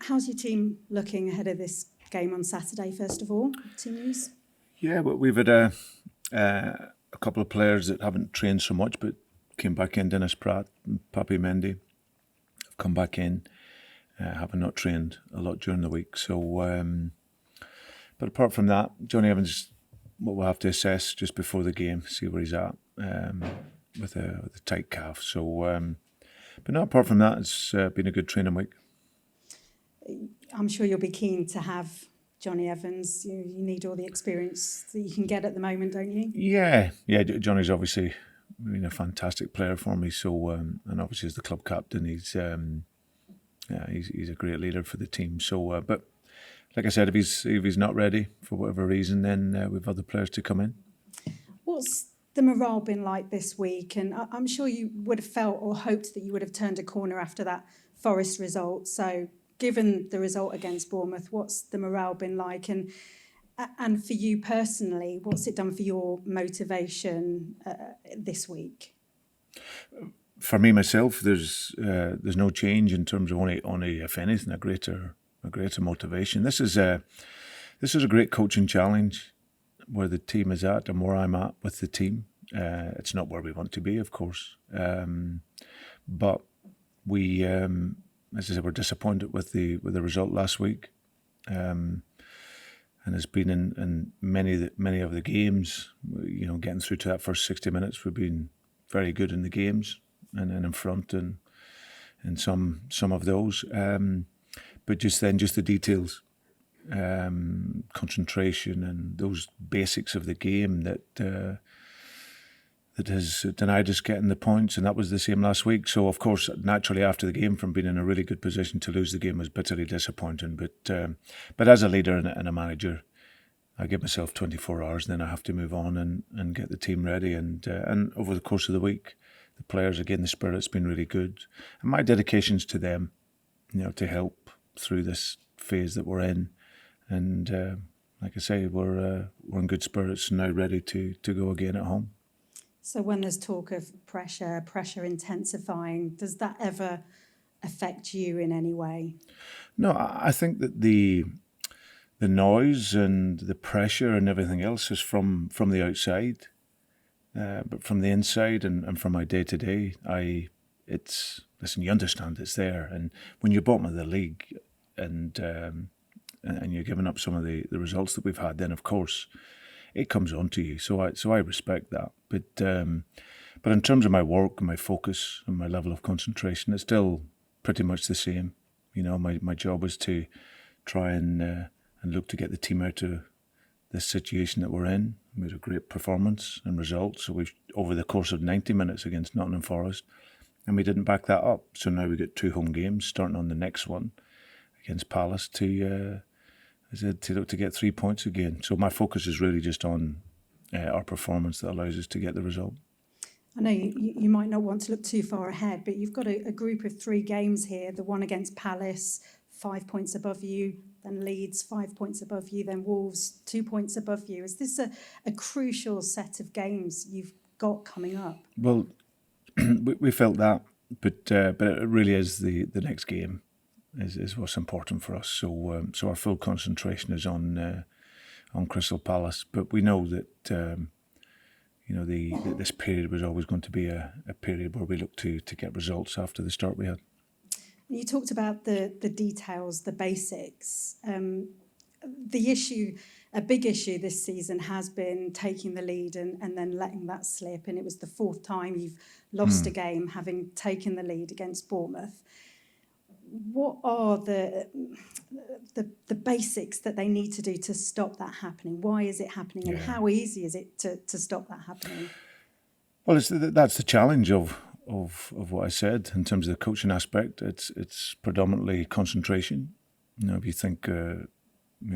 How's your team looking ahead of this game on Saturday, first of all? Team news? Yeah, but we've had a couple of players that haven't trained so much but came back in. Dennis Pratt and Papi Mendy have come back in, having not trained a lot during the week. So, but apart from that, Johnny Evans, what we'll have to assess just before the game, see where he's at with a tight calf. So, but no, apart from that, it's been a good training week. I'm sure you'll be keen to have Johnny Evans. You need all the experience that you can get at the moment, don't you? Yeah. Johnny's obviously been a fantastic player for me. So, and obviously as the club captain, he's a great leader for the team. So, but like I said, if he's not ready for whatever reason, then we've other players to come in. What's the morale been like this week? And I'm sure you would have felt or hoped that you would have turned a corner after that Forest result. So, given the result against Bournemouth, what's the morale been like? And for you personally, what's it done for your motivation this week? For me myself, there's no change in terms of only if anything a greater motivation. This is a great coaching challenge where the team is at and where I'm at with the team. It's not where we want to be, of course, but we. As I said, we're disappointed with the result last week, and it's been in many of the games. You know, getting through to that first 60 minutes, we've been very good in the games and in front and in some of those. But just the details, concentration, and those basics of the game that has denied us getting the points, and that was the same last week. So, of course, naturally after the game, from being in a really good position to lose the game was bitterly disappointing. But as a leader and a manager, I give myself 24 hours, and then I have to move on and get the team ready. And over the course of the week, the players, again, the spirit's been really good. And my dedication's to them, you know, to help through this phase that we're in. And like I say, we're in good spirits and now ready to go again at home. So when there's talk of pressure intensifying, does that ever affect you in any way? No, I think that the noise and the pressure and everything else is from the outside, but from the inside and from my day to day, listen. You understand it's there, and when you're bottom of the league, and you're giving up some of the results that we've had, then of course it comes on to you. So I respect that. But in terms of my work and my focus and my level of concentration, it's still pretty much the same. You know, my job is to try and look to get the team out of this situation that we're in. We had a great performance and results. So we've over the course of 90 minutes against Nottingham Forest, and we didn't back that up. So now we get 2 home games, starting on the next one against Palace to look to get 3 points again. So my focus is really just on our performance that allows us to get the result. I know you might not want to look too far ahead, but you've got a group of 3 games here. The one against Palace, 5 points above you, then Leeds, 5 points above you, then Wolves, 2 points above you. Is this a crucial set of games you've got coming up? Well, we felt that, but it really is the next game is what's important for us. So our full concentration is on Crystal Palace, but we know that this period was always going to be a period where we look to get results after the start we had. You talked about the details, the basics. The issue, a big issue this season has been taking the lead and then letting that slip, and it was the 4th time you've lost a game having taken the lead against Bournemouth. What are the basics that they need to do to stop that happening? Why is it happening, and how easy is it to stop that happening? Well, that's the challenge of what I said in terms of the coaching aspect. It's predominantly concentration. You know, if you think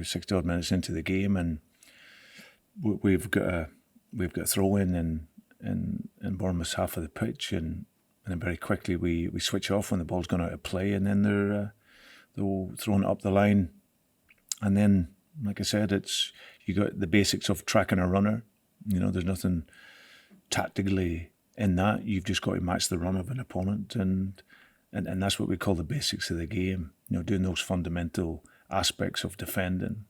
60 odd minutes into the game and we've got a throw in Bournemouth's half of the pitch, and then very quickly we switch off when the ball's gone out of play, and then they're throwing it up the line. And then, like I said, you got the basics of tracking a runner. You know, there's nothing tactically in that. You've just got to match the run of an opponent, and and that's what we call the basics of the game. Doing those fundamental aspects of defending,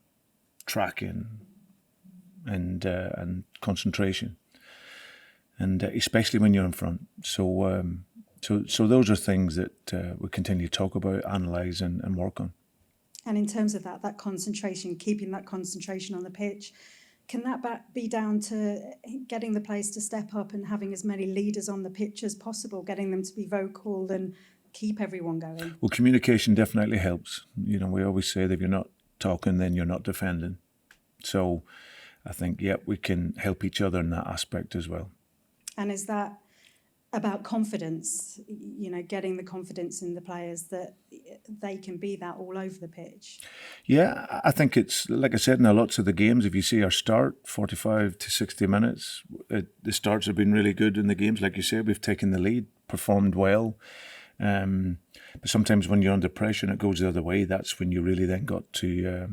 tracking, and concentration, and especially when you're in front. So those are things that we continue to talk about, analyse, and work on. And in terms of that concentration, keeping that concentration on the pitch, can that be down to getting the players to step up and having as many leaders on the pitch as possible, getting them to be vocal and keep everyone going? Well, communication definitely helps. We always say that if you're not talking, then you're not defending. So I think, we can help each other in that aspect as well. And is that about confidence, getting the confidence in the players that they can be that all over the pitch? Yeah, I think it's, like I said, in lots of the games, if you see our start, 45 to 60 minutes, the starts have been really good in the games. Like you said, we've taken the lead, performed well. But sometimes when you're under pressure and it goes the other way, that's when you really then got to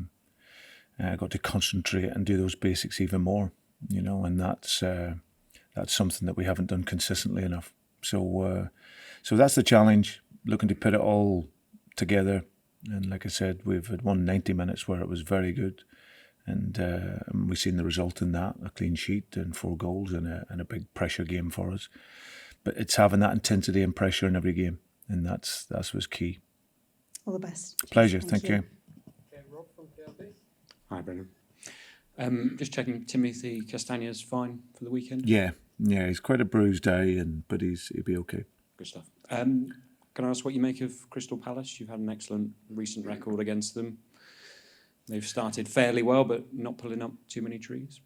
concentrate and do those basics even more, and that's something that we haven't done consistently enough. So that's the challenge, looking to put it all together. And like I said, we've had 90 minutes where it was very good, and we've seen the result in that, a clean sheet and 4 goals and a big pressure game for us. But it's having that intensity and pressure in every game, and that's what's key. All the best. Pleasure, thank you. Okay, Rob from PLB. Hi, Brendan. Just checking, Timothy Castagna's fine for the weekend? Yeah, he's quite a bruised day, but he'll be okay. Good stuff. Can I ask what you make of Crystal Palace? You've had an excellent recent record against them. They've started fairly well, but not pulling up too many trees.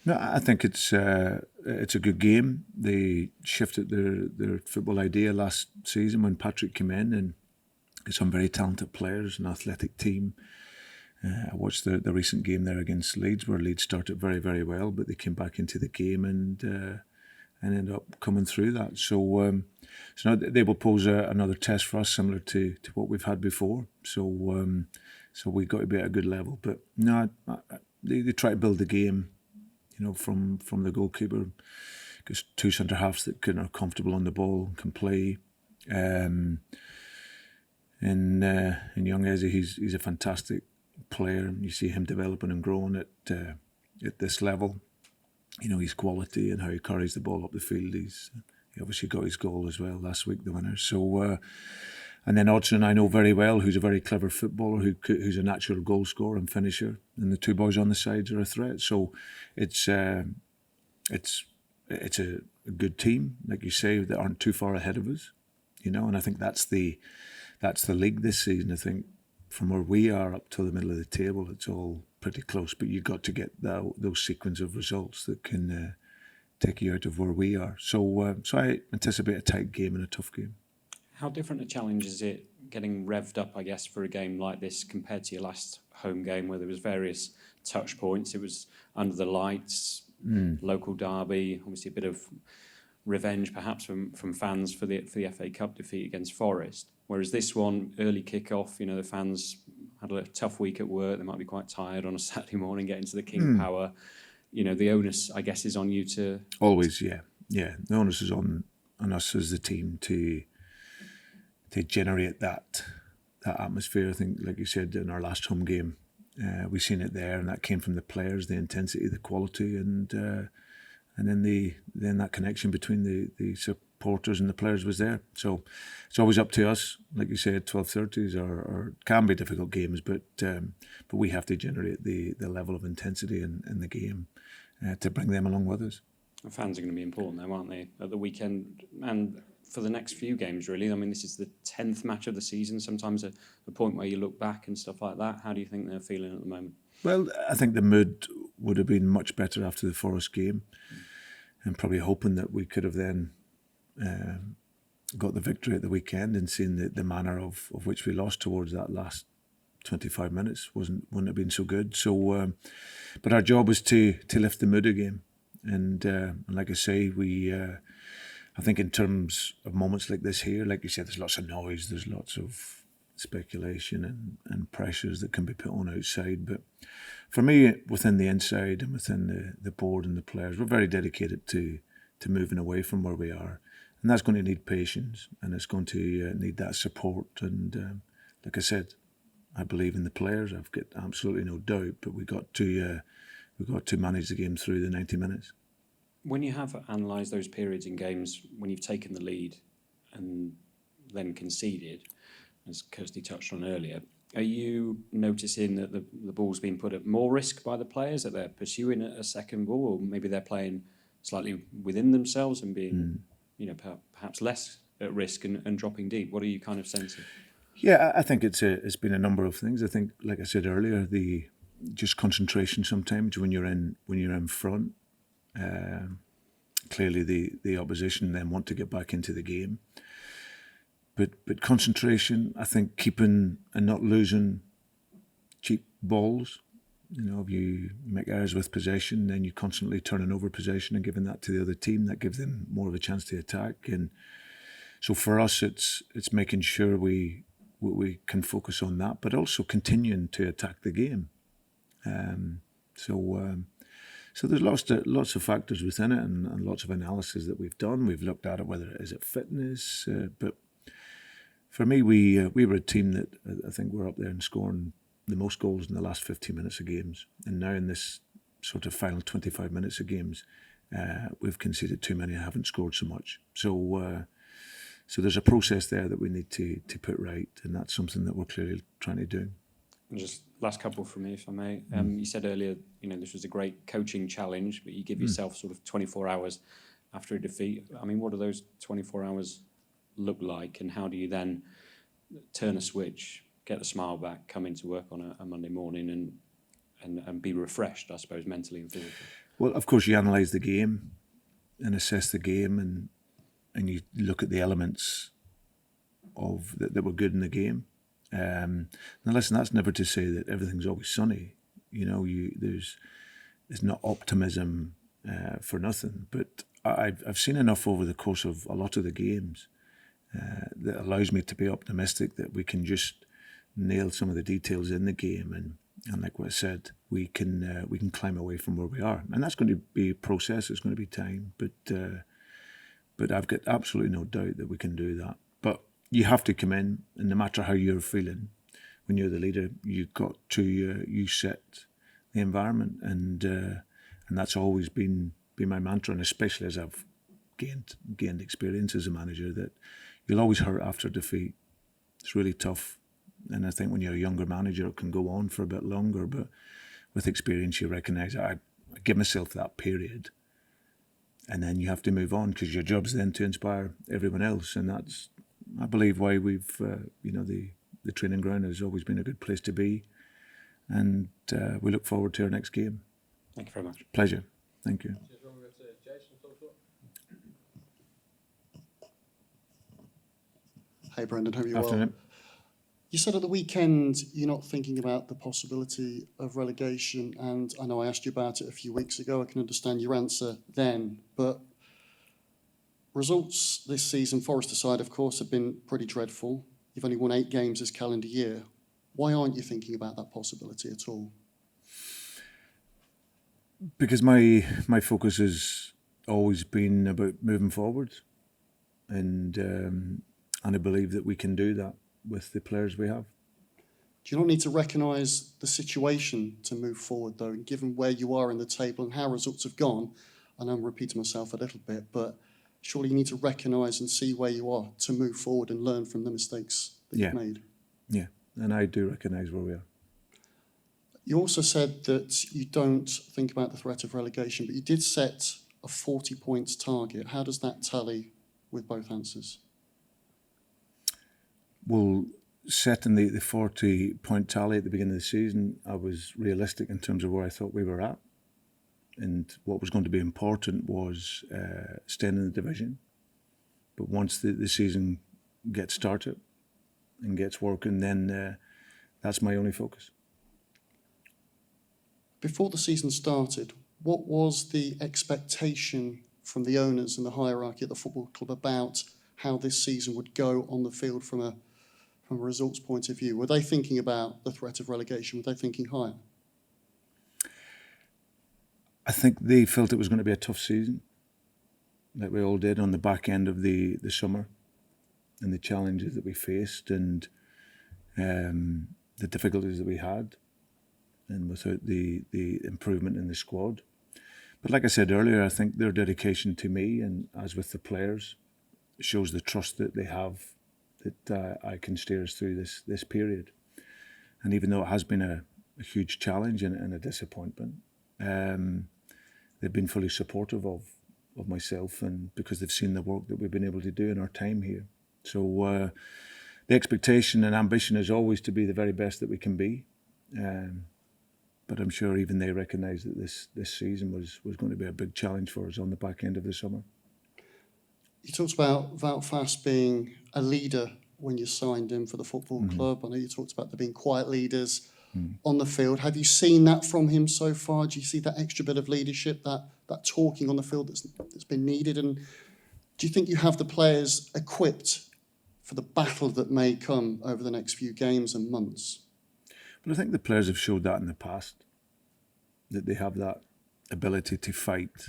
No, I think it's a good game. They shifted their football idea last season when Patrick came in, and some very talented players, an athletic team. I watched the recent game there against Leeds, where Leeds started very, very well, but they came back into the game and ended up coming through that. So now they will pose another test for us, similar to what we've had before. So we've got to be at a good level. But no, they try to build the game, from the goalkeeper, because 2 centre halves that are comfortable on the ball, can play. And young Eze, he's a fantastic player. You see him developing and growing at this level. His quality and how he carries the ball up the field. He obviously got his goal as well last week, the winner. So, and then Hodgson, I know very well, who's a very clever footballer, who's a natural goal scorer and finisher. And the 2 boys on the sides are a threat. So, it's a good team, like you say, that aren't too far ahead of us. And I think that's the league this season. I think from where we are up to the middle of the table, it's all pretty close. But you've got to get those sequence of results that can take you out of where we are. So I anticipate a tight game and a tough game. How different a challenge is it getting revved up, I guess, for a game like this compared to your last home game where there was various touch points? It was under the lights, local derby, obviously a bit of revenge perhaps from fans for the FA Cup defeat against Forest. Whereas this one, early kick-off, the fans had a tough week at work. They might be quite tired on a Saturday morning getting to the King Power. The onus, I guess, is on you to... Always, yeah. The onus is on us as the team to generate that atmosphere. I think, like you said, in our last home game, we seen it there, and that came from the players, the intensity, the quality, and then that connection between the supporters and the players was there. So it's always up to us. Like you said, 12:30s or can be difficult games, but we have to generate the level of intensity in the game to bring them along with us. The fans are going to be important, though, aren't they, at the weekend and for the next few games, really? I mean, this is the 10th match of the season, sometimes a point where you look back and stuff like that. How do you think they're feeling at the moment? Well, I think the mood would have been much better after the Forest game, and probably hoping that we could have then got the victory at the weekend, and seeing the manner of which we lost towards that last 25 minutes wouldn't have been so good. So, but our job was to lift the mood again, and like I say, I think in terms of moments like this here, like you said, there's lots of noise, there's lots of speculation and pressures that can be put on outside. But for me, within the inside and within the board and the players, we're very dedicated to moving away from where we are And that's going to need patience, and it's going to need that support. And like I said, I believe in the players. I've got absolutely no doubt, but we've got to manage the game through the 90 minutes. When you have analysed those periods in games when you've taken the lead and then conceded, as Kirsty touched on earlier, are you noticing that the ball's been put at more risk by the players, that they're pursuing a second ball, or maybe they're playing slightly within themselves and being, perhaps less at risk and dropping deep? What are you kind of sensing? Yeah, I think it's been a number of things. I think, like I said earlier, the just concentration sometimes when you're in front. Clearly, the opposition then want to get back into the game. But concentration, I think, keeping and not losing cheap balls. If you make errors with possession, then you're constantly turning over possession and giving that to the other team. That gives them more of a chance to attack. And so for us, it's making sure we can focus on that, but also continuing to attack the game. So there's lots of factors within it, and lots of analysis that we've done. We've looked at it, whether it is fitness, but for me, we were a team that I think we're up there and scoring the most goals in the last 15 minutes of games. And now in this sort of final 25 minutes of games, we've conceded too many and haven't scored so much. So there's a process there that we need to put right, and that's something that we're clearly trying to do. And just last couple from me, if I may. You said earlier, this was a great coaching challenge, but you give yourself sort of 24 hours after a defeat. I mean, what do those 24 hours look like, and how do you then turn a switch, get the smile back, come into work on a Monday morning and be refreshed, I suppose, mentally and physically? Well, of course, you analyse the game and assess the game, and you look at the elements of that were good in the game. Now, listen, that's never to say that everything's always sunny. There's not optimism for nothing. But I've seen enough over the course of a lot of the games that allows me to be optimistic that we can just nail some of the details in the game, and like what I said, we can climb away from where we are, and that's going to be a process. It's going to be time, but I've got absolutely no doubt that we can do that. But you have to come in, and no matter how you're feeling, when you're the leader, you've got to you set the environment, and that's always been my mantra, and especially as I've gained experience as a manager, that you'll always hurt after defeat. It's really tough, and I think when you're a younger manager, it can go on for a bit longer. But with experience, you recognise I give myself that period, and then you have to move on, because your job's then to inspire everyone else, and that's, I believe, why we've the training ground has always been a good place to be, and we look forward to our next game. Thank you very much. Pleasure. Thank you. Cheers, Ron. We'll go to Jason. Talk to it. Hey Brendan, hope you're well. Afternoon. You said at the weekend you're not thinking about the possibility of relegation, and I know I asked you about it a few weeks ago. I can understand your answer then, but results this season, Forest aside, of course, have been pretty dreadful. You've only won 8 games this calendar year. Why aren't you thinking about that possibility at all? Because my focus has always been about moving forward, and I believe that we can do that with the players we have. Do you not need to recognise the situation to move forward, though, and given where you are in the table and how results have gone? I know I'm repeating myself a little bit, but surely you need to recognise and see where you are to move forward and learn from the mistakes that you've made. Yeah, and I do recognise where we are. You also said that you don't think about the threat of relegation, but you did set a 40 points target. How does that tally with both answers? Well, setting the 40-point tally at the beginning of the season, I was realistic in terms of where I thought we were at. And what was going to be important was staying in the division. But once the season gets started and gets working, then that's my only focus. Before the season started, what was the expectation from the owners and the hierarchy at the football club about how this season would go on the field from a results point of view? Were they thinking about the threat of relegation? Were they thinking higher? I think they felt it was going to be a tough season. like we all did on the back end of the summer, and the challenges that we faced, and the difficulties that we had, and without the improvement in the squad. But like I said earlier, I think their dedication to me, and as with the players, shows the trust that they have, that I can steer us through this period. And even though it has been a huge challenge and a disappointment, they've been fully supportive of myself, and because they've seen the work that we've been able to do in our time here. So the expectation and ambition is always to be the very best that we can be. But I'm sure even they recognise that this season was going to be a big challenge for us on the back end of the summer. You talked about Wout Faes being a leader when you signed him for the football club. I know you talked about there being quiet leaders on the field. Have you seen that from him so far? Do you see that extra bit of leadership, that talking on the field that's been needed? And do you think you have the players equipped for the battle that may come over the next few games and months? But I think the players have showed that in the past, that they have that ability to fight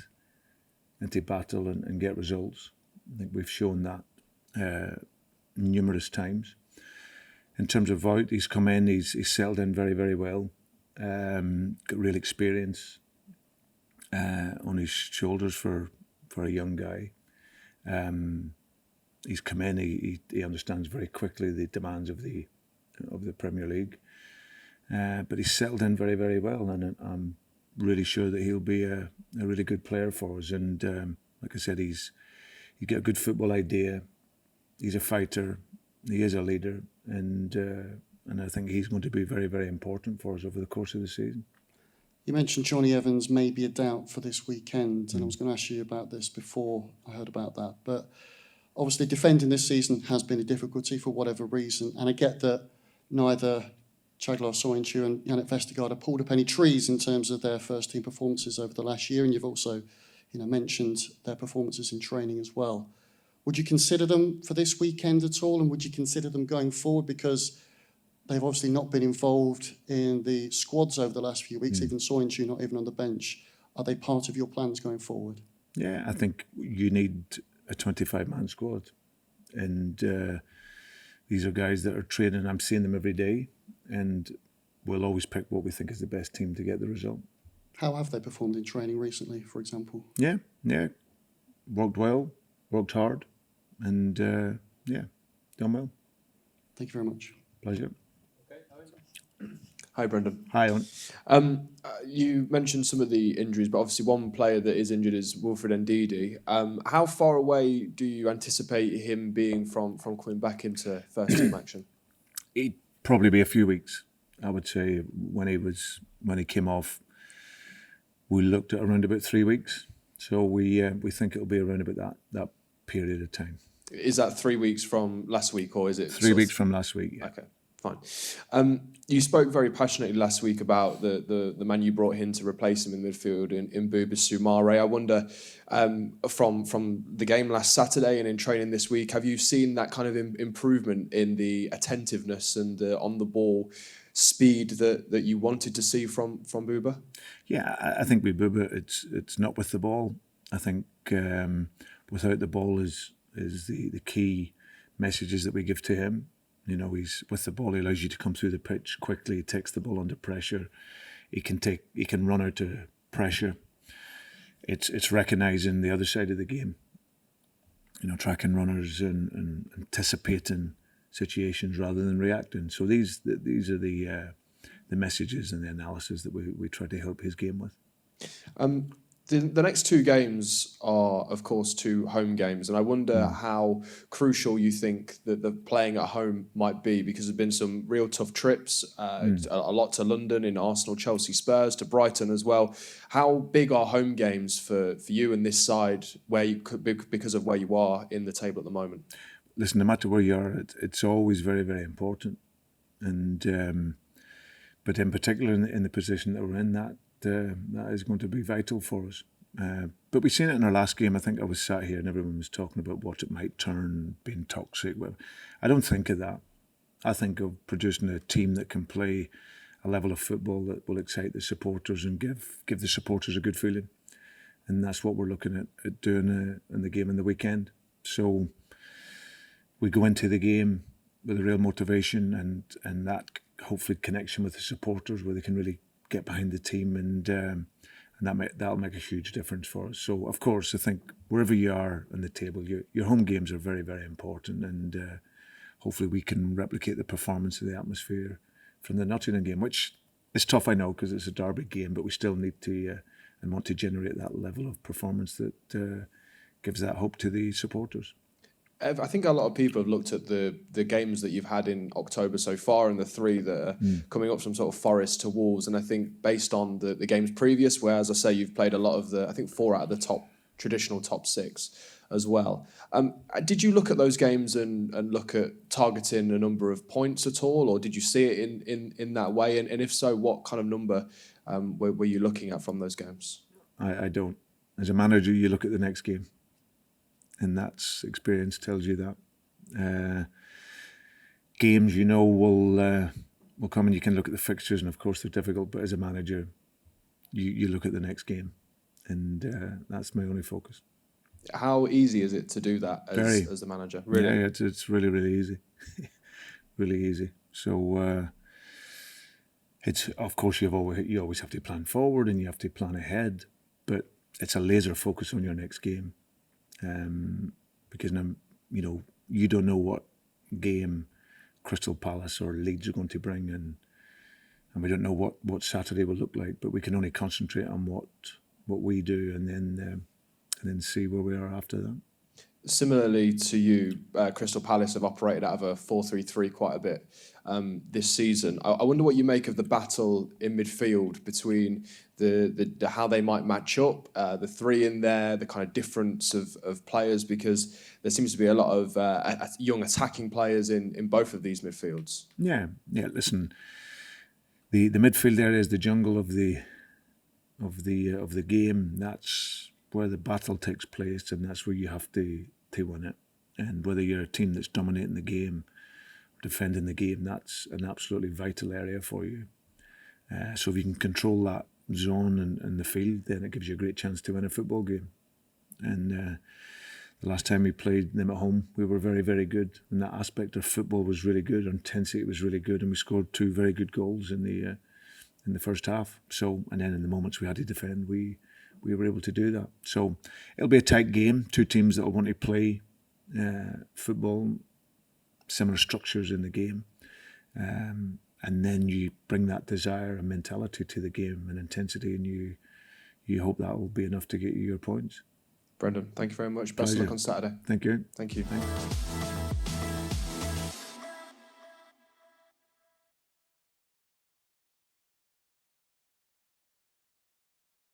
and to battle and get results. I think we've shown that numerous times. In terms of Wout, he's come in, he's settled in very, very well. Got real experience on his shoulders for a young guy. He's come in, he understands very quickly the demands of the Premier League. But he's settled in very, very well, and I'm really sure that he'll be a really good player for us. And like I said, he's got a good football idea. He's a fighter. He is a leader, and I think he's going to be very, very important for us over the course of the season. You mentioned Johnny Evans may be a doubt for this weekend, and I was going to ask you about this before I heard about that. But obviously, defending this season has been a difficulty for whatever reason, and I get that neither Çağlar Soyuncu and Yannick Vestergaard have pulled up any trees in terms of their first-team performances over the last year, and you've also, mentioned their performances in training as well. Would you consider them for this weekend at all, and would you consider them going forward? Because they've obviously not been involved in the squads over the last few weeks, even Soyuncu not even on the bench. Are they part of your plans going forward? Yeah, I think you need a 25-man squad. And these are guys that are training. I'm seeing them every day, and we'll always pick what we think is the best team to get the result. How have they performed in training recently, for example? Yeah. Worked well, worked hard, and done well. Thank you very much. Pleasure. Okay, Owen? Hi, Brendan. Hi, Owen. You mentioned some of the injuries, but obviously one player that is injured is Wilfred Ndidi. How far away do you anticipate him being from coming back into first-team action? It'd probably be a few weeks, I would say. When he came off, we looked at around about 3 weeks. So we think it'll be around about that period of time. Is that 3 weeks from last week, or is it 3 weeks from last week? Yeah. Okay, fine. You spoke very passionately last week about the man you brought in to replace him in midfield in Buba Soumare. I wonder, from the game last Saturday and in training this week, have you seen that kind of improvement in the attentiveness and the on the ball speed that you wanted to see from Buba? Yeah, I think with Buba, it's not with the ball. I think without the ball is the key messages that we give to him. He's with the ball. He allows you to come through the pitch quickly. He takes the ball under pressure. He can run out of pressure. It's recognising the other side of the game. Tracking runners and anticipating situations rather than reacting. So these are the messages and the analysis that we try to help his game with. The next two games are, of course, two home games, and I wonder how crucial you think that the playing at home might be, because there's been some real tough trips, a lot to London, in Arsenal, Chelsea, Spurs, to Brighton as well. How big are home games for you and this side, where you could, because of where you are in the table at the moment? Listen, no matter where you are, it's always very, very important, and but in particular in the position that we're in, that is going to be vital for us. But we've seen it in our last game. I think I was sat here and everyone was talking about what it might turn, being toxic. Well, I don't think of that. I think of producing a team that can play a level of football that will excite the supporters and give the supporters a good feeling. and that's what we're looking at doing in the game in the weekend. So we go into the game with a real motivation and that hopefully connection with the supporters where they can really get behind the team, and that'll make a huge difference for us. So of course I think wherever you are on the table, your home games are very, very important, and hopefully we can replicate the performance of the atmosphere from the Nottingham game, which is tough, I know, because it's a derby game, but we still need to and want to generate that level of performance that gives that hope to the supporters. Ev, I think a lot of people have looked at the games that you've had in October so far and the three that are coming up from sort of Forest to Wolves, and I think based on the games previous, where, as I say, you've played a lot of I think 4 out of the traditional top 6 as well. Did you look at those games and look at targeting a number of points at all, or did you see it in that way? And if so, what kind of number were you looking at from those games? I don't. As a manager, you look at the next game, and that's experience tells you that. Games, will come, and you can look at the fixtures, and of course they're difficult. But as a manager, you look at the next game, and that's my only focus. How easy is it to do that as the manager? Really? Yeah, it's really, really easy. Really easy. So it's, of course, you always have to plan forward and you have to plan ahead, but it's a laser focus on your next game, because now you don't know what game Crystal Palace or Leeds are going to bring, and we don't know what Saturday will look like, but we can only concentrate on what we do, and then see where we are after that. Similarly to you, Crystal Palace have operated out of a 4-3-3 quite a bit this season. I wonder what you make of the battle in midfield between the how they might match up, the 3 in there, the kind of difference of players, because there seems to be a lot of young attacking players in both of these midfields. Yeah. Listen, the midfield area is the jungle of the game. That's where the battle takes place, and that's where you have to win it. And whether you're a team that's dominating the game, defending the game, that's an absolutely vital area for you. So if you can control that zone and the field, then it gives you a great chance to win a football game. And the last time we played them at home, we were very, very good. And that aspect of football was really good. Our intensity was really good, and we scored 2 very good goals in the first half. So, and then in the moments we had to defend, we were able to do that. So it'll be a tight game. 2 teams that will want to play football, similar structures in the game. And then you bring that desire and mentality to the game and intensity, and you hope that will be enough to get you your points. Brendan, thank you very much. Best of luck on Saturday. Thank you. Thank you. Thanks.